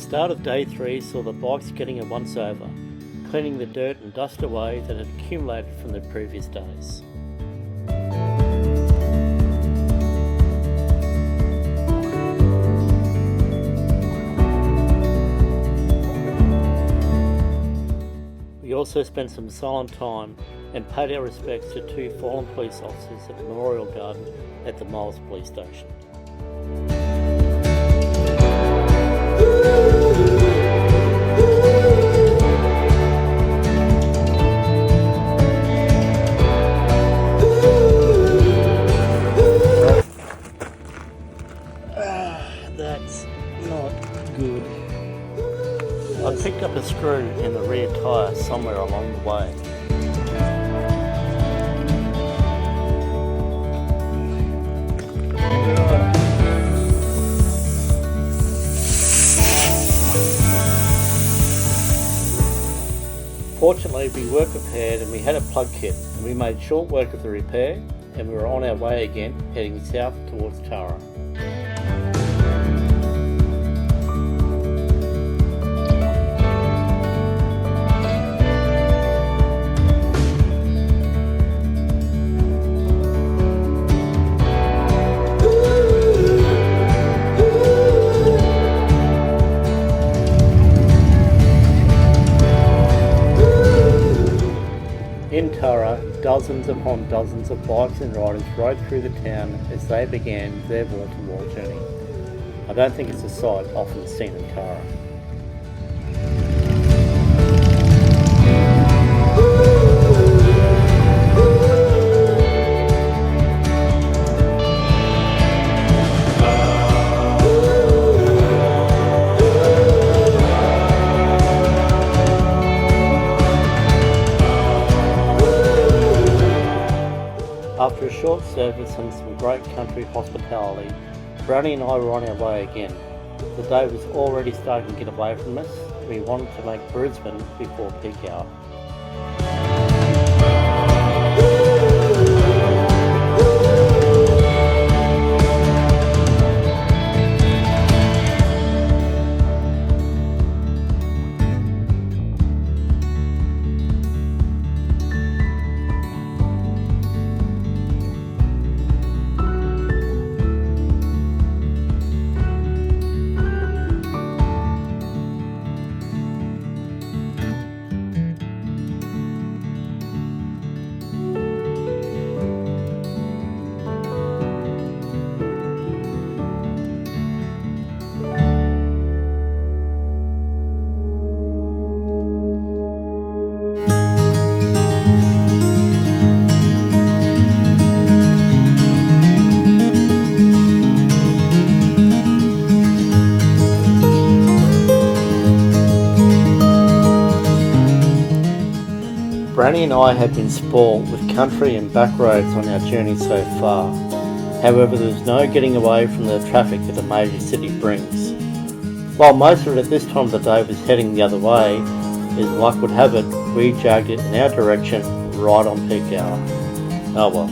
start of day 3 saw the bikes getting a once over, cleaning the dirt and dust away that had accumulated from the previous days. We also spent some silent time and paid our respects to 2 fallen police officers at the Memorial Garden at the Miles Police Station. That's not good. I picked up a screw in the rear tyre somewhere along the way. Fortunately, we were prepared and we had a plug kit, and we made short work of the repair, and we were on our way again, heading south towards Tara. In Tara, dozens upon dozens of bikes and riders rode through the town as they began their wall-to-wall journey. I don't think it's a sight often seen in Tara. After a short service and some great country hospitality, Browny and I were on our way again. The day was already starting to get away from us. We wanted to make Brisbane before peak hour. Browny and I have been spoilt with country and back roads on our journey so far. However, there is no getting away from the traffic that a major city brings. While most of it at this time of the day was heading the other way, as luck would have it, we jagged it in our direction right on peak hour. Oh well.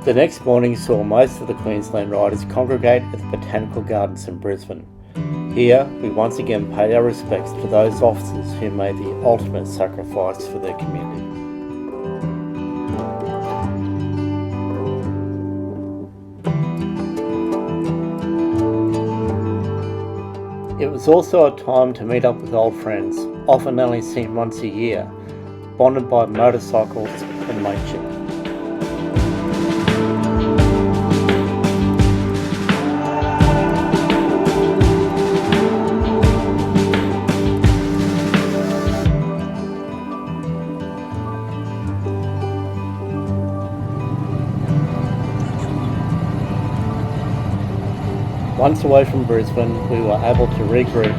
The next morning saw most of the Queensland riders congregate at the Botanical Gardens in Brisbane. Here, we once again paid our respects to those officers who made the ultimate sacrifice for their community. It was also a time to meet up with old friends, often only seen once a year, bonded by motorcycles and mateship. Once away from Brisbane, we were able to regroup,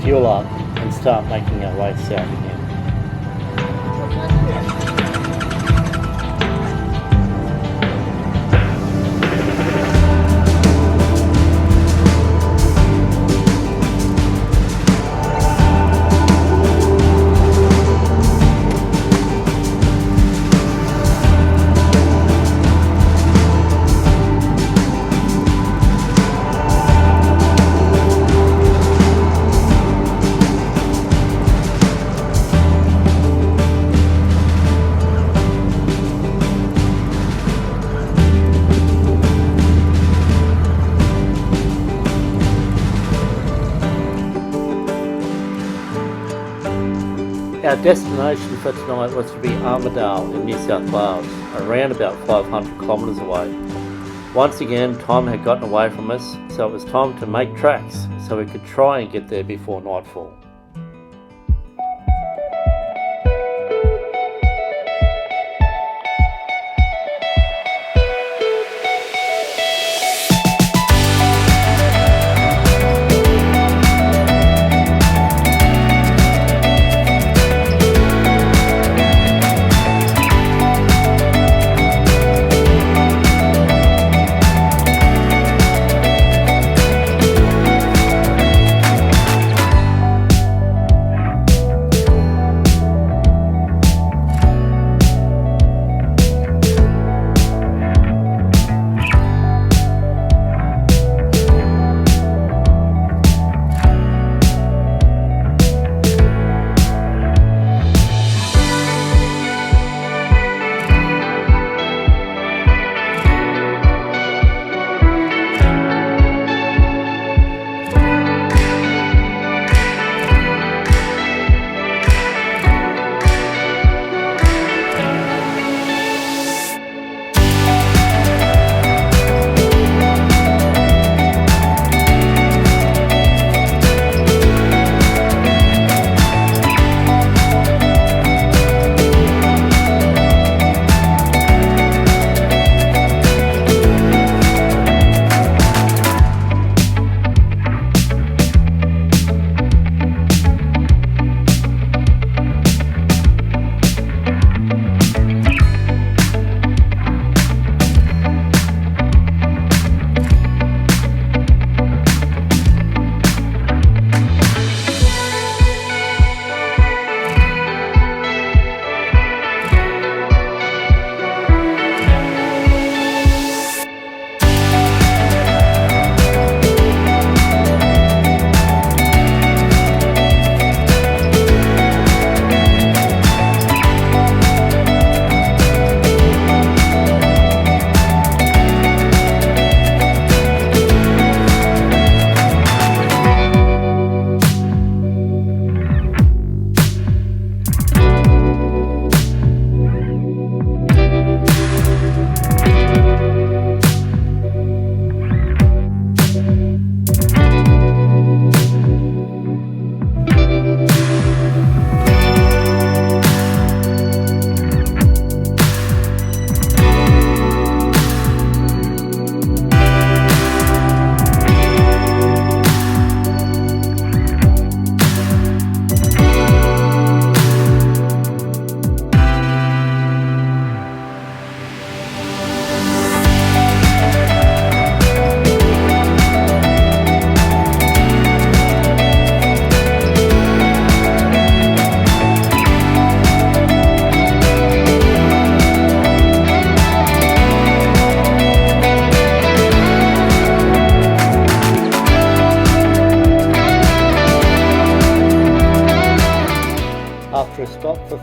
fuel up, and start making our way south again. Our destination for tonight was to be Armidale in New South Wales, around about 500 kilometres away. Once again, time had gotten away from us, so it was time to make tracks so we could try and get there before nightfall.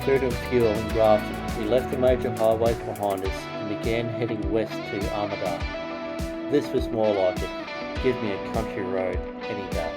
food and fuel in Grafton, we left the major highways behind us and began heading west to Armidale. This was more like it. Give me a country road any day.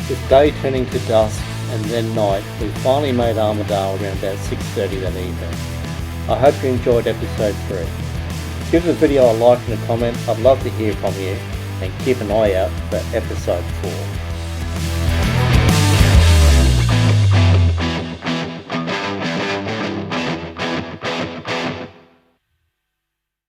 With day turning to dusk and then night, we finally made Armidale around about 6:30 that evening. I hope you enjoyed episode 3. Give the video a like and a comment, I'd love to hear from you, and keep an eye out for episode 4.